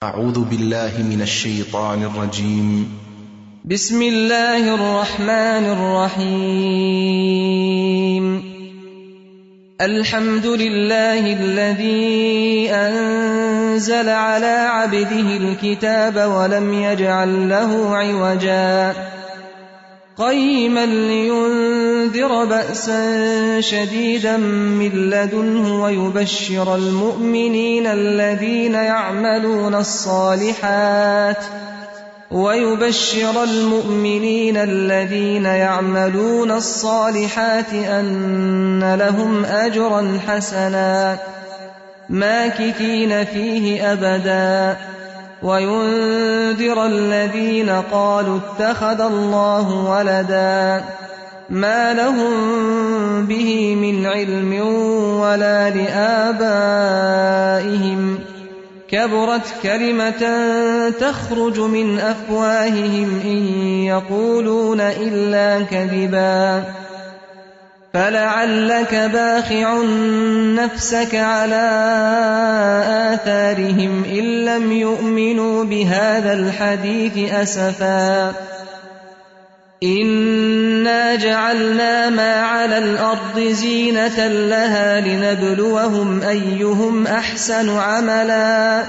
أعوذ بالله من الشيطان الرجيم. بسم الله الرحمن الرحيم. الحمد لله الذي أنزل على عبده الكتاب ولم يجعل له عوجا قيما لينذر بأسا شديدا من لدنه ويبشر المؤمنين الذين يعملون الصالحات أن لهم أجرا حسنا ماكثين فيه أبدا وينذر الذين قالوا اتخذ الله ولدا ما لهم به من علم ولا لآبائهم كبرت كلمة تخرج من أفواههم إن يقولون إلا كذبا فلعلك باخع نفسك على آثارهم إن لم يؤمنوا بهذا الحديث أسفا إنا جعلنا ما على الأرض زينة لها لنبلوهم أيهم أحسن عملا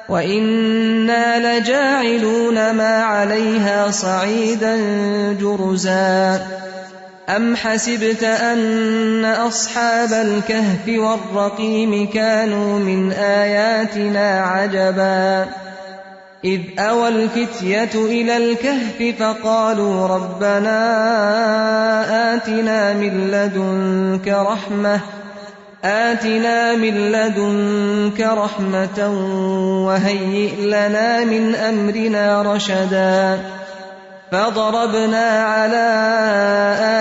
وإنا لجاعلون ما عليها صعيدا جرزا أم حسبت أن أصحاب الكهف والرقيم كانوا من آياتنا عجبا إذ أوى الفتية إلى الكهف فقالوا ربنا آتنا من لدنك رحمة وهيئ لنا من أمرنا رشدا فضربنا على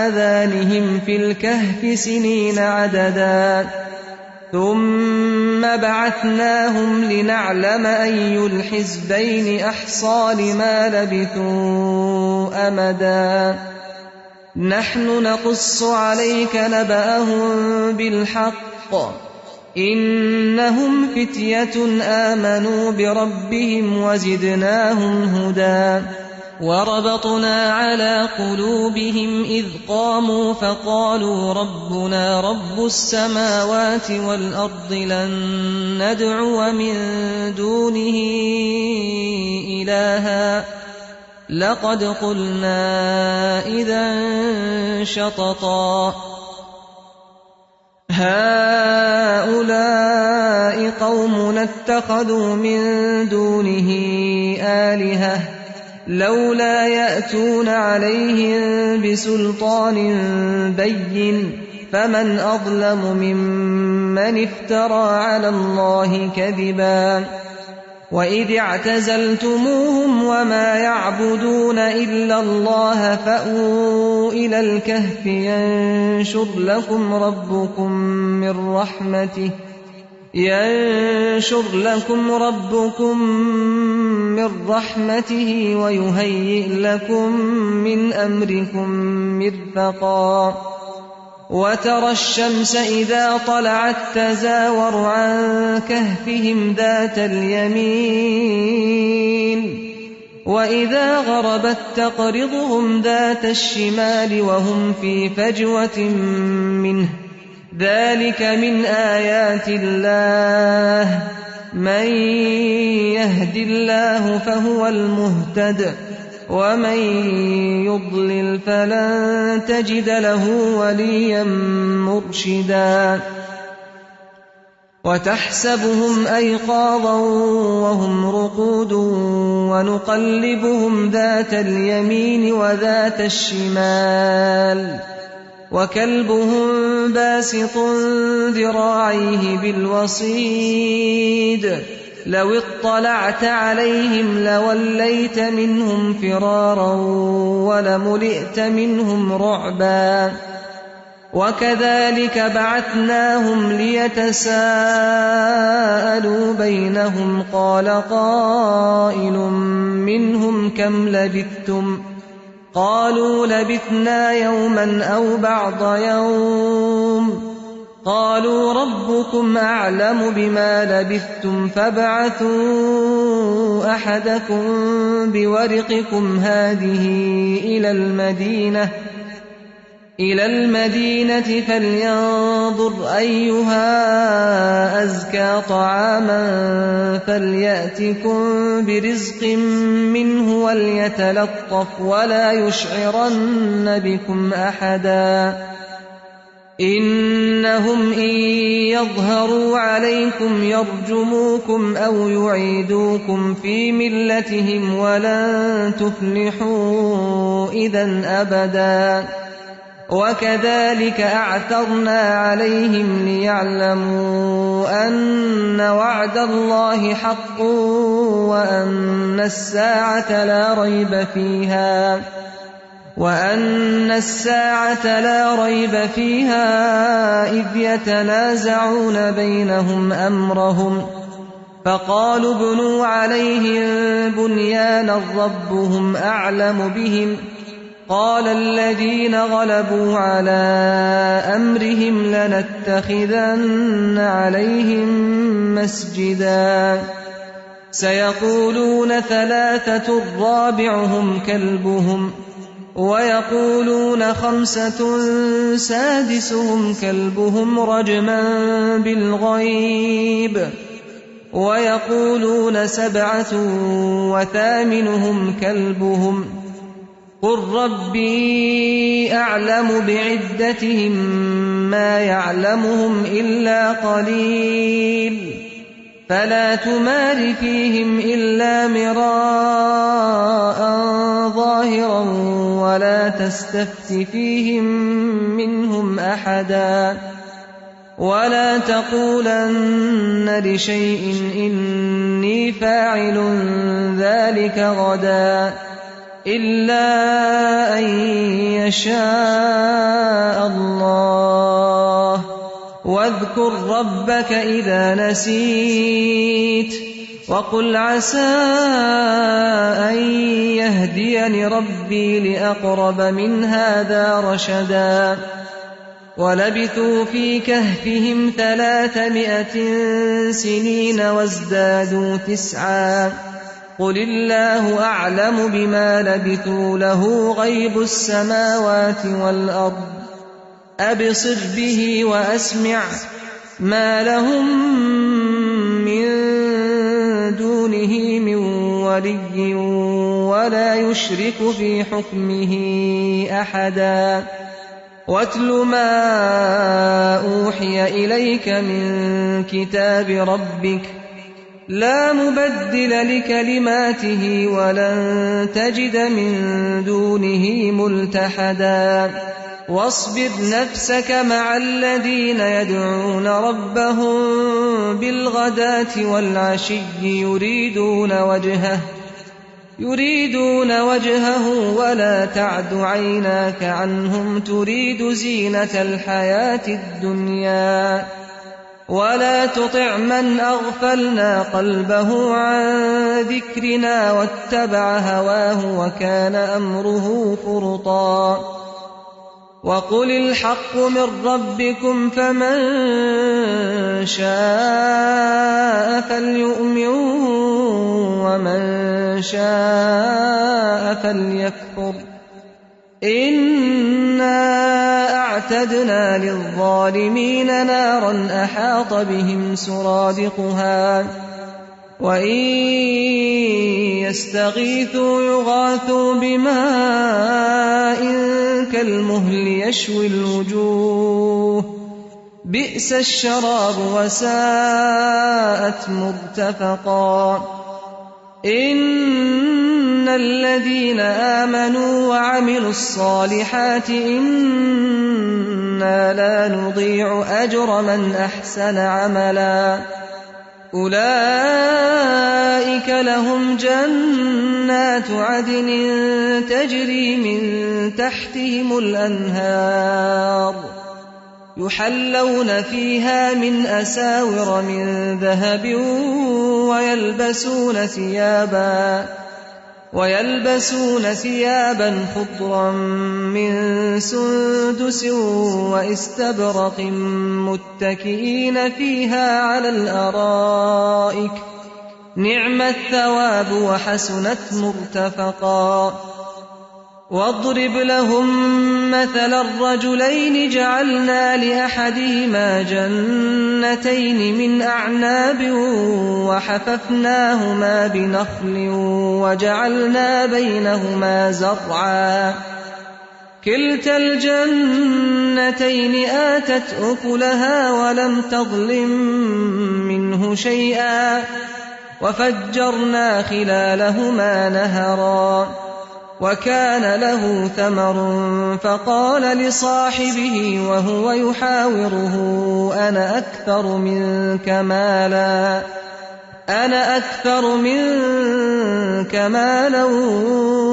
آذانهم في الكهف سنين عددا ثم بعثناهم لنعلم أي الحزبين أحصى لما لبثوا أمدا نحن نقص عليك نبأهم بالحق إنهم فتية آمنوا بربهم وزدناهم هدى وربطنا على قلوبهم إذ قاموا فقالوا ربنا رب السماوات والأرض لن ندعو من دونه إلها لقد قلنا إذا شططا هؤلاء قومنا اتخذوا من دونه آلهة لولا يأتون عليهم بسلطان بين فمن أظلم ممن افترى على الله كذبا وإذ اعتزلتموهم وما يعبدون إلا الله فأووا إلى الكهف ينشر لكم ربكم من رحمته ويهيئ لكم من أمركم مرفقا وترى الشمس إذا طلعت تزاور عن كهفهم ذات اليمين وإذا غربت تقرضهم ذات الشمال وهم في فجوة منه ذلك من آيات الله من يهد الله فهو المهتد ومن يضلل فلن تجد له وليا مرشدا وتحسبهم أيقاظا وهم رقود ونقلبهم ذات اليمين وذات الشمال وكلبهم باسط ذراعيه بالوصيد لو اطلعت عليهم لوليت منهم فرارا ولملئت منهم رعبا وكذلك بعثناهم ليتساءلوا بينهم قال قائل منهم كم لبثتم قالوا لبثنا يوما أو بعض يوم قالوا ربكم أعلم بما لبثتم فابعثوا أحدكم بورقكم هذه إلى المدينة فلينظر أيها أزكى طعاما فليأتكم برزق منه وليتلطف ولا يشعرن بكم أحدا إنهم إن يظهروا عليكم يرجموكم أو يعيدوكم في ملتهم ولن تفلحوا إذا أبدا وكذلك أعثرنا عليهم ليعلموا أن وعد الله حق وأن الساعة لا ريب فيها إذ يتنازعون بينهم أمرهم فقالوا ابنوا عليهم بنيانا ربهم أعلم بهم قال الذين غلبوا على أمرهم لنتخذن عليهم مسجدا سيقولون 3 رابعهم كلبهم ويقولون 5 سادسهم كلبهم رجما بالغيب ويقولون 7 وثامنهم كلبهم قل ربي أعلم بعدتهم ما يعلمهم إلا قليل فلا تمار فيهم إلا مراء ظاهرا ولا تستفت فيهم منهم أحدا ولا تقولن لشيء إني فاعل ذلك غدا إلا أن يشاء الله واذكر ربك إذا نسيت وقل عسى أن يهديني ربي لأقرب من هذا رشدا ولبثوا في كهفهم 300 سنين وازدادوا 9 قل الله أعلم بما لبثوا له غيب السماوات والأرض أبصر به وأسمع ما لهم من دونه من ولي ولا يشرك في حكمه أحدا واتل ما أوحي إليك من كتاب ربك لا مبدل لكلماته ولن تجد من دونه ملتحدا واصبر نفسك مع الذين يدعون ربهم بالغداة والعشي يريدون وجهه ولا تعد عيناك عنهم تريد زينة الحياة الدنيا ولا تطع من أغفلنا قلبه عن ذكرنا واتبع هواه وكان أمره فرطا وقل الحق من ربكم فمن شاء فليؤمن ومن شاء فليكفر إنا أعتدنا للظالمين نارا أحاط بهم سرادقها وإن يستغيثوا يغاثوا بماء كالمهل يشوي الوجوه بئس الشراب وساءت مرتفقا إن الذين آمنوا وعملوا الصالحات إنا لا نضيع أجر من أحسن عملا أولئك لهم جنات عدن تجري من تحتهم الأنهار يحلون فيها من أساور من ذهب ويلبسون ويلبسون ثيابا خضرا من سندس واستبرق متكئين فيها على الأرائك نعم الثواب وحسنت مرتفقا واضرب لهم مثل الرجلين جعلنا لأحدهما جنتين من أعناب وحففناهما بنخل وجعلنا بينهما زرعا كلتا الجنتين آتت أكلها ولم تظلم منه شيئا وفجرنا خلالهما نهرا وكان له ثمر فقال لصاحبه وهو يحاوره أنا أكثر منك مالا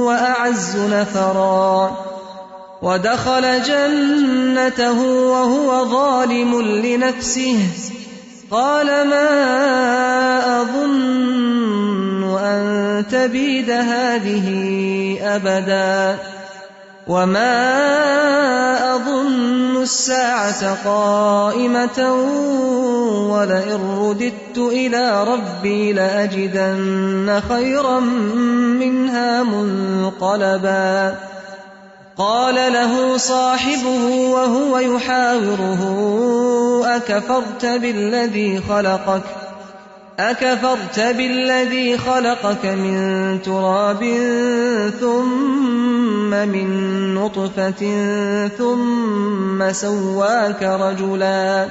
وأعز نفرا ودخل جنته وهو ظالم لنفسه قال ما أظن أن تبيد هذه أبدا وما أظن الساعة قائمة ولئن رددت إلى ربي لأجدن خيرا منها منقلبا قال له صاحبه وهو يحاوره أكفرت بالذي خلقك من تراب ثم من نطفة ثم سواك رجلا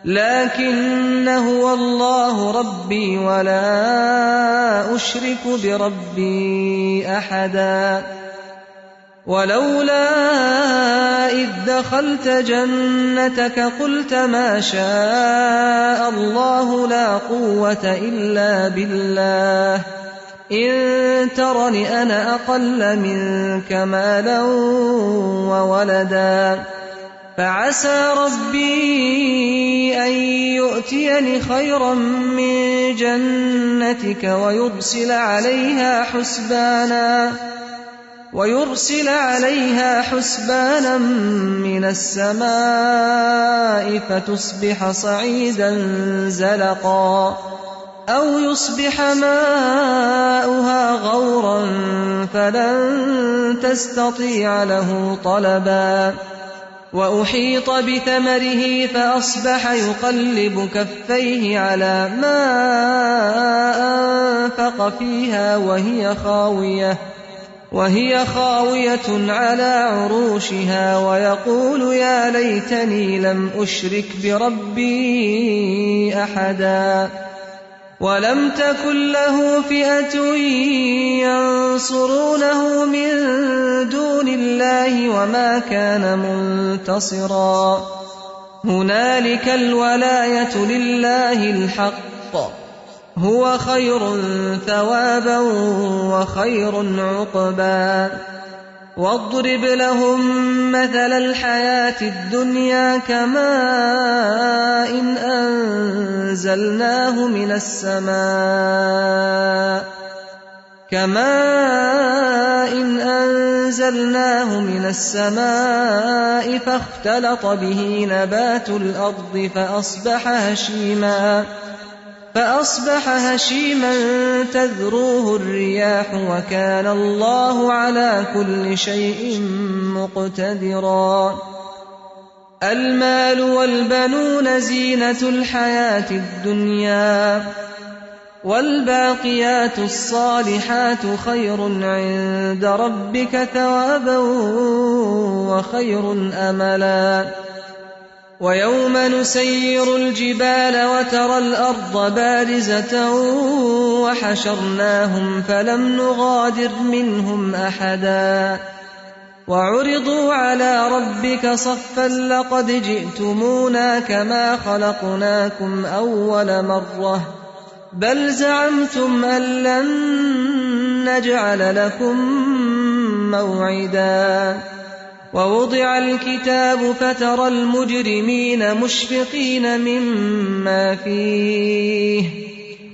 لكن هو الله ربي ولا أشرك بربي أحدا ولولا إذ دخلت جنتك قلت ما شاء الله لا قوة إلا بالله إن ترني أنا أقل منك مالا وولدا فعسى ربي أن يؤتيني خيرا من جنتك ويرسل عليها حسبانا من السماء فتصبح صعيدا زلقا أو يصبح ماؤها غورا فلن تستطيع له طلبا وأحيط بثمره فأصبح يقلب كفيه على ما أنفق فيها وهي خاوية على عروشها ويقول يا ليتني لم أشرك بربي أحدا ولم تكن له فئة ينصرونه من دون الله وما كان منتصرا هنالك الولاية لله الحق هو خير ثوابا وخير عقبا واضرب لهم مثل الحياة الدنيا كماء إن أنزلناه من السماء فاختلط به نبات الأرض فأصبح هشيما تذروه الرياح وكان الله على كل شيء مقتدرا المال والبنون زينة الحياة الدنيا والباقيات الصالحات خير عند ربك ثوابا وخير أملا ويوم نسير الجبال وترى الأرض بارزة وحشرناهم فلم نغادر منهم أحدا وعرضوا على ربك صفا لقد جئتمونا كما خلقناكم أول مرة بل زعمتم أن لن نجعل لكم موعدا ووضع الكتاب فترى المجرمين مشفقين مما فيه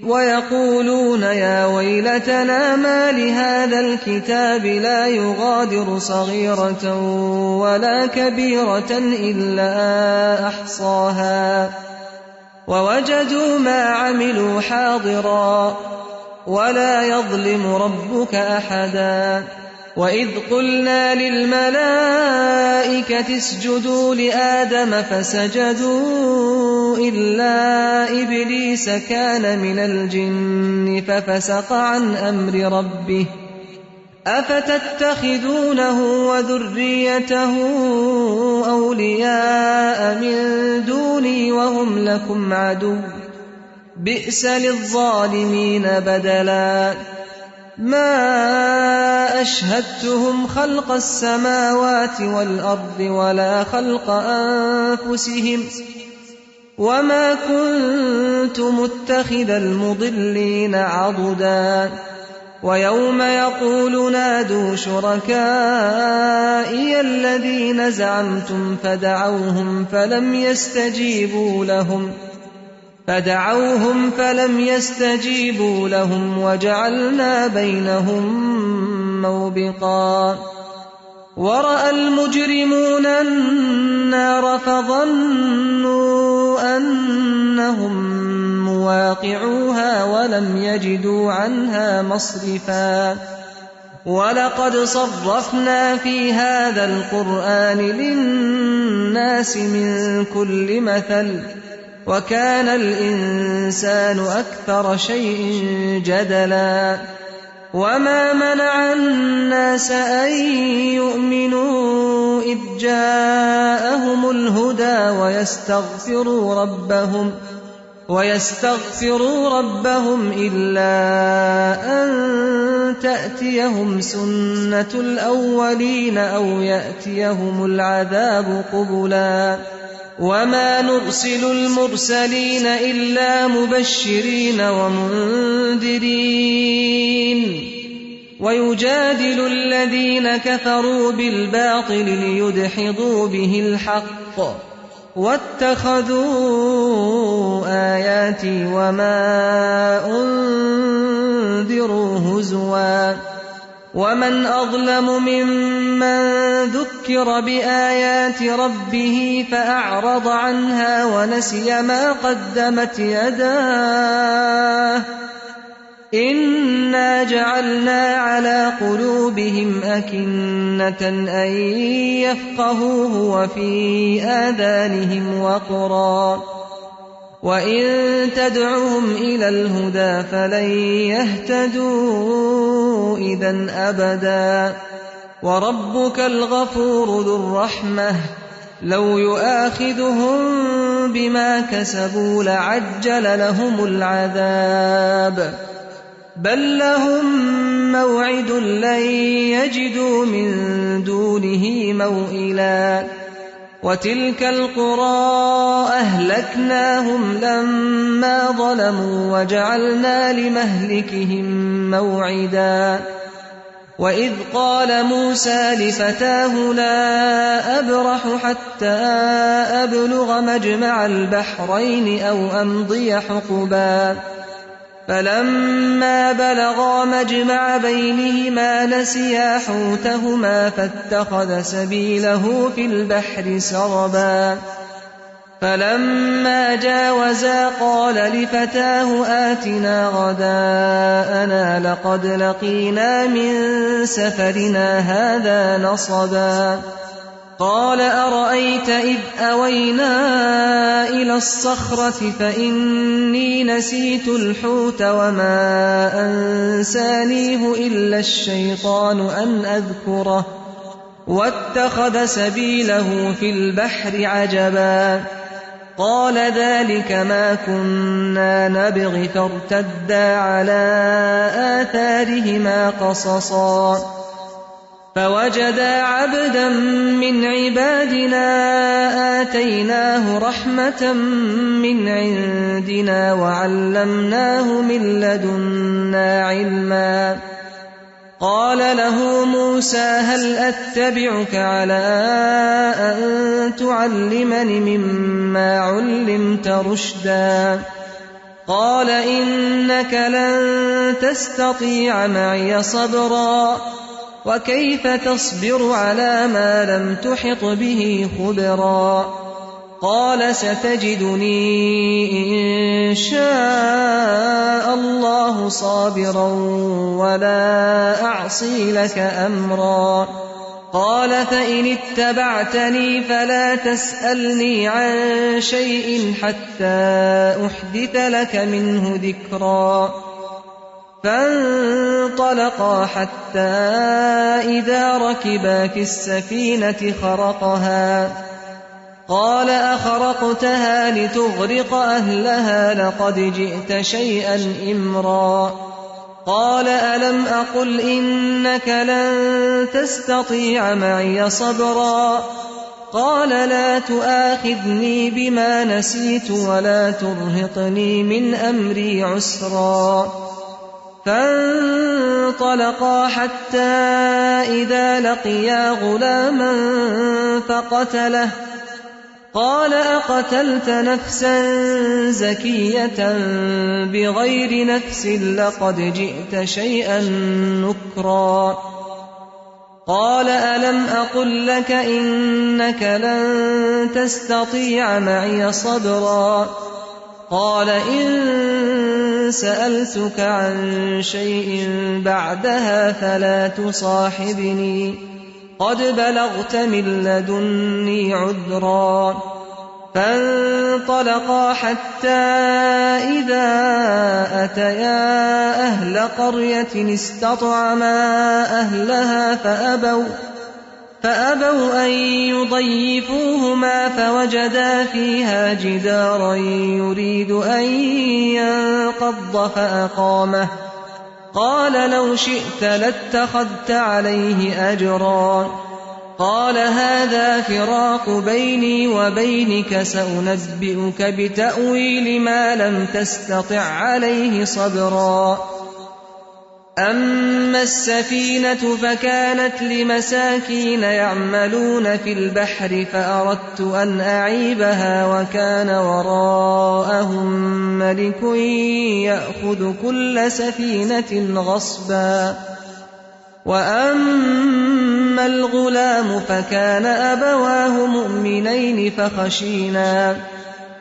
ويقولون يا ويلتنا ما لهذا الكتاب لا يغادر صغيرة ولا كبيرة إلا أحصاها ووجدوا ما عملوا حاضرا ولا يظلم ربك أحدا وإذ قلنا للملائكة اسجدوا لآدم فسجدوا إلا إبليس كان من الجن ففسق عن أمر ربه أفتتخذونه وذريته أولياء من دوني وهم لكم عدو بئس للظالمين بدلا ما أشهدتهم خلق السماوات والأرض ولا خلق أنفسهم وما كنت متخذ المضلين عضدا ويوم يقول نادوا شركائي الذين زعمتم فدعوهم فلم يستجيبوا لهم وجعلنا بينهم موبقا ورأى المجرمون النار فظنوا أنهم مواقعوها ولم يجدوا عنها مصرفا ولقد صرفنا في هذا القرآن للناس من كل مثل وكان الإنسان أكثر شيء جدلا وما منع الناس أن يؤمنوا إذ جاءهم الهدى ويستغفروا ربهم إلا أن تأتيهم سنة الأولين أو يأتيهم العذاب قبلا وما نرسل المرسلين إلا مبشرين ومنذرين ويجادل الذين كفروا بالباطل ليدحضوا به الحق واتخذوا آياتي وما أنذروا هزوا ومن أظلم ممن ذكر بآيات ربه فأعرض عنها ونسي ما قدمت يداه إنا جعلنا على قلوبهم أكنة أن يفقهوه وفي آذانهم وقرا وإن تدعهم إلى الهدى فلن يهتدوا إذا أبدا وربك الغفور ذو الرحمة لو يؤاخذهم بما كسبوا لعجل لهم العذاب بل لهم موعد لن يجدوا من دونه موئلا وتلك القرى أهلكناهم لما ظلموا وجعلنا لمهلكهم موعدا وإذ قال موسى لفتاه لا أبرح حتى أبلغ مجمع البحرين أو أمضي حقبا فلما بلغا مجمع بينهما نسيا حوتهما فاتخذ سبيله في البحر سربا فلما جاوزا قال لفتاه آتنا غداءنا لقد لقينا من سفرنا هذا نصبا قال أرأيت إذ أوينا إلى الصخرة فإني نسيت الحوت وما أنسانيه إلا الشيطان أن أذكره واتخذ سبيله في البحر عجبا قال ذلك ما كنا نبغ فارتدا على آثارهما قصصا فوجدا عبدا من عبادنا آتيناه رحمة من عندنا وعلمناه من لدنا علما قال له موسى هل أتبعك على أن تعلمني مما علمت رشدا قال إنك لن تستطيع معي صبرا وكيف تصبر على ما لم تحط به خبرا قال ستجدني إن شاء الله صابرا ولا أعصي لك أمرا قال فإن اتبعتني فلا تسألني عن شيء حتى أحدث لك منه ذكرا فانطلقا حتى إذا ركبا في السفينة خرقها قال أخرقتها لتغرق أهلها لقد جئت شيئا إمرا قال ألم أقل إنك لن تستطيع معي صبرا قال لا تؤاخذني بما نسيت ولا ترهقني من أمري عسرا فانطلقا حتى إذا لقيا غلاما فقتله قال أقتلت نفسا زكية بغير نفس لقد جئت شيئا نكرا قال ألم أقل لك إنك لن تستطيع معي صبرا قال إن سألتك عن شيء بعدها فلا تصاحبني قد بلغت من لدني عذرا فانطلقا حتى إذا أتيا أهل قرية استطعما أهلها فأبوا أن يضيفوهما فوجدا فيها جدارا يريد أن ينقض فأقامه قال لو شئت لاتخذت عليه أجرا قال هذا فراق بيني وبينك سأنبئك بتأويل ما لم تستطع عليه صبرا أما السفينة فكانت لمساكين يعملون في البحر فأردت أن أعيبها وكان وراءهم ملك يأخذ كل سفينة غصبا وأما الغلام فكان أبواه مؤمنين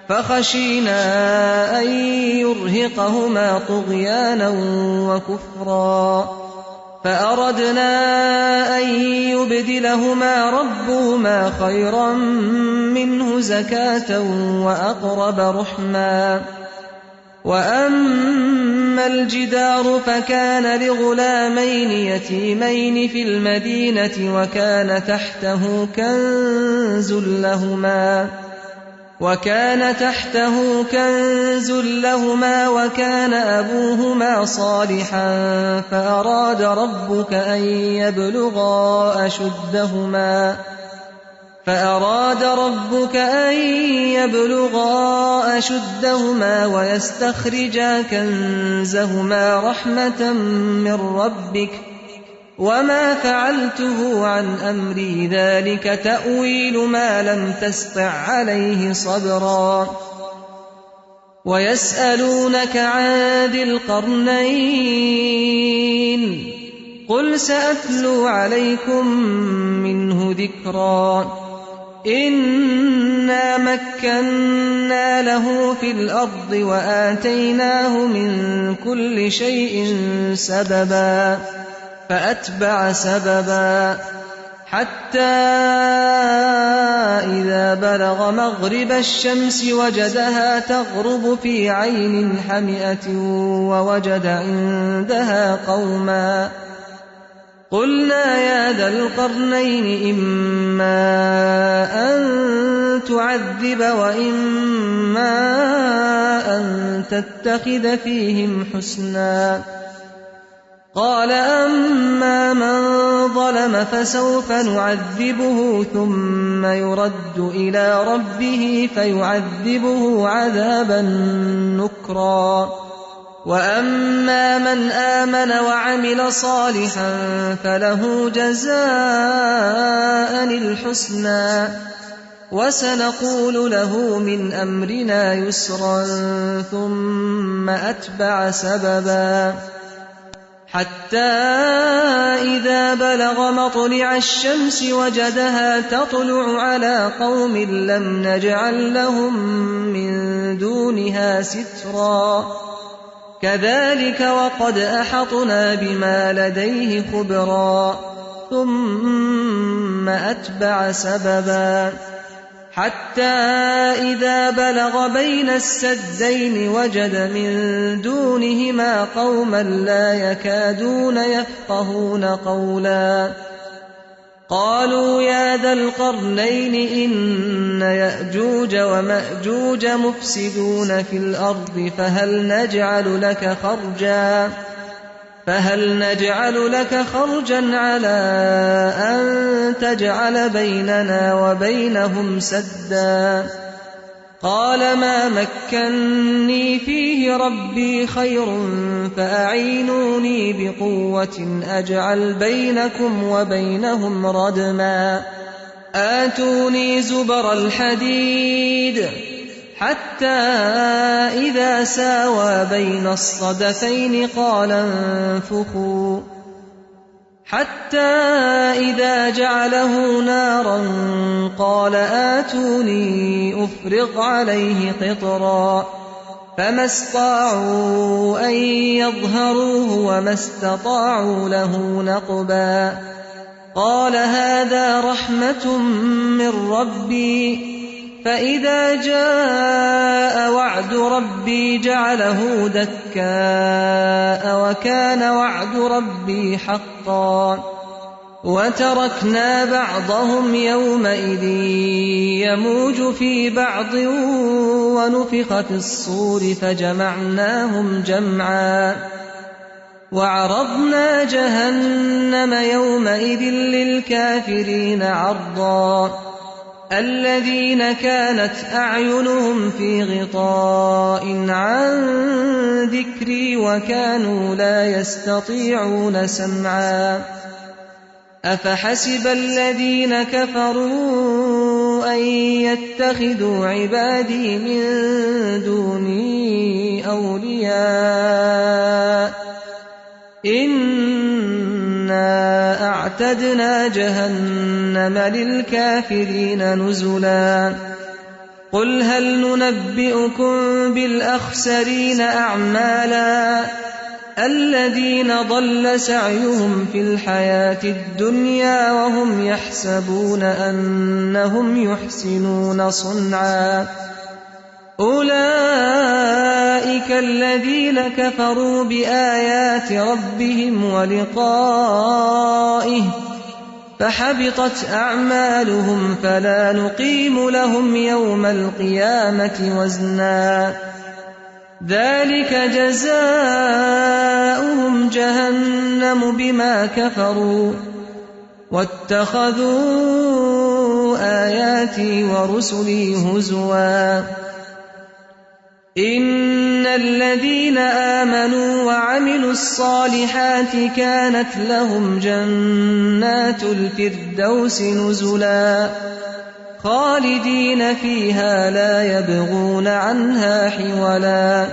فخشينا أن يرهقهما طغيانا وكفرا فأردنا أن يبدلهما ربهما خيرا منه زكاة وأقرب رحما وأما الجدار فكان لغلامين يتيمين في المدينة وكان تحته كنز لهما وكان أبوهما صالحا فأراد ربك أن يبلغا أشدهما ويستخرجا كنزهما رحمة من ربك وما فعلته عن أمري ذلك تأويل ما لم تسطع عليه صبرا ويسألونك عن ذي القرنين قل سأتلو عليكم منه ذكرا إنا مكنا له في الأرض وآتيناه من كل شيء سببا فأتبع سببا حتى إذا بلغ مغرب الشمس وجدها تغرب في عين حمئة ووجد عندها قوما قلنا يا ذا القرنين إما أن تعذب وإما أن تتخذ فيهم حسنا قال أما من ظلم فسوف نعذبه ثم يرد إلى ربه فيعذبه عذابا نكرا وأما من آمن وعمل صالحا فله جزاء الحسنى وسنقول له من أمرنا يسرا ثم أتبع سببا حتى إذا بلغ مطلع الشمس وجدها تطلع على قوم لم نجعل لهم من دونها سترا كذلك وقد أحطنا بما لديه خبرا ثم أتبع سببا حتى إذا بلغ بين السدين وجد من دونهما قوما لا يكادون يفقهون قولا قالوا يا ذا القرنين إن يأجوج ومأجوج مفسدون في الأرض فهل نجعل لك خرجا على أن تجعل بيننا وبينهم سدا قال ما مكني فيه ربي خير فأعينوني بقوة أجعل بينكم وبينهم ردما آتوني زبر الحديد حتى إذا ساوى بين الصدفين قال انفخوا حتى إذا جعله نارا قال آتوني أفرغ عليه قطرا فما استطاعوا أن يظهروه وما استطاعوا له نقبا قال هذا رحمة من ربي فإذا جاء وعد ربي جعله دكاء وكان وعد ربي حقا وتركنا بعضهم يومئذ يموج في بعض ونفخ في الصور فجمعناهم جمعا وعرضنا جهنم يومئذ للكافرين عرضا الذين كانت أعينهم في غطاء عن ذكري وكانوا لا يستطيعون سمعا أفحسب الذين كفروا أن يتخذوا عبادي من دوني أولياء إنا أعتدنا جهنم للكافرين نزلا قل هل ننبئكم بالأخسرين أعمالا الذين ضل سعيهم في الحياة الدنيا وهم يحسبون أنهم يحسنون صنعا أولئك الذين كفروا بآيات ربهم ولقائه فحبطت أعمالهم فلا نقيم لهم يوم القيامة وزنا ذلك جزاؤهم جهنم بما كفروا واتخذوا آياتي ورسلي هزوا إن الذين آمنوا وعملوا الصالحات كانت لهم جنات الفردوس نزلا خالدين فيها لا يبغون عنها حولا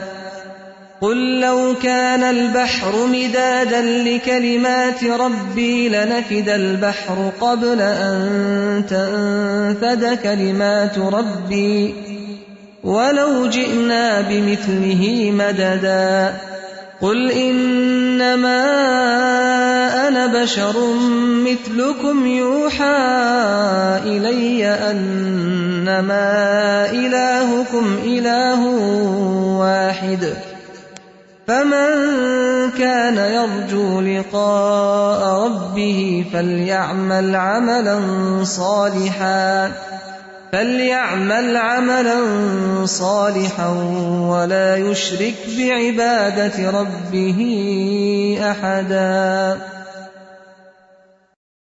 قل لو كان البحر مدادا لكلمات ربي لنفد البحر قبل أن تنفد كلمات ربي ولو جئنا بمثله مددا قل إنما أنا بشر مثلكم يوحى إلي أنما إلهكم إله واحد فمن كان يرجو لقاء ربه فليعمل عملا صالحا ولا يشرك بعبادة ربه أحدا